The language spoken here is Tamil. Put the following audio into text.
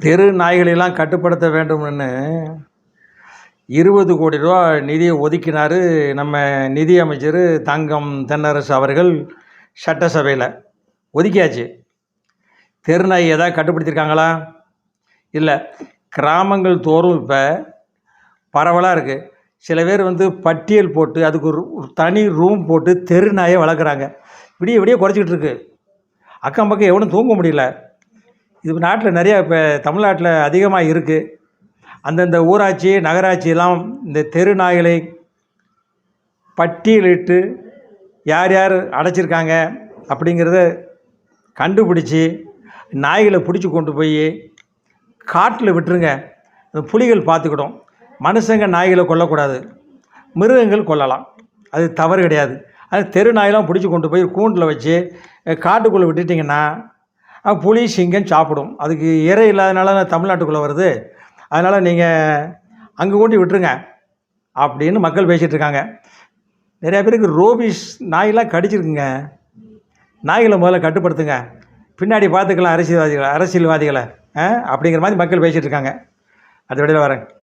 தெரு நாய்களெல்லாம் கட்டுப்படுத்த வேண்டும்னு 20 கோடி ரூபா நிதியை ஒதுக்கினார் நம்ம நிதியமைச்சர் தங்கம் தென்னரசு அவர்கள். சட்டசபையில் ஒதுக்கியாச்சு. தெரு நாய் எதாவது கட்டுப்படுத்தியிருக்காங்களா? இல்லை. கிராமங்கள் தோறும் இப்போ பரவலாக இருக்குது. சில பேர் பட்டியல் போட்டு அதுக்கு ஒரு தனி ரூம் போட்டு தெரு நாயை வளர்க்குறாங்க. விடிய விடிய குறைச்சிக்கிட்டு இருக்கு. அக்கம் பக்கம் எவனும் தூங்க முடியல. இது நாட்டில் நிறையா இப்போ தமிழ்நாட்டில் அதிகமாக இருக்குது. அந்தந்த ஊராட்சி நகராட்சியெல்லாம் இந்த தெரு நாய்களை பட்டியலிட்டு யார் யார் அடைச்சிருக்காங்க அப்படிங்கிறத கண்டுபிடிச்சி நாய்களை பிடிச்சி கொண்டு போய் காட்டில் விட்டுருங்க. புலிகள் பார்த்துக்கிடும். மனுஷங்க நாய்களை கொல்லக்கூடாது, மிருகங்கள் கொல்லலாம், அது தவறு கிடையாது. அது தெரு நாயெல்லாம் பிடிச்சி கொண்டு போய் கூண்டில் வச்சு காட்டுக்குள்ளே விட்டுட்டிங்கன்னா புலி சிங்கம் சாப்பிடும். அதுக்கு இறை இல்லாதனால தமிழ்நாட்டுக்குள்ளே வருது. அதனால் நீங்கள் அங்கே கொண்டு விட்டுருங்க அப்படின்னு மக்கள் பேசிகிட்டு இருக்காங்க. நிறையா பேருக்கு ரோபிஸ் நாயெல்லாம் கடிச்சிருக்குங்க. நாய்களை முதல்ல கட்டுப்படுத்துங்க, பின்னாடி பார்த்துக்கலாம் அரசியல்வாதிகளை அப்படிங்கிற மாதிரி மக்கள் பேசிகிட்டு இருக்காங்க. அது விடையில் வரேன்.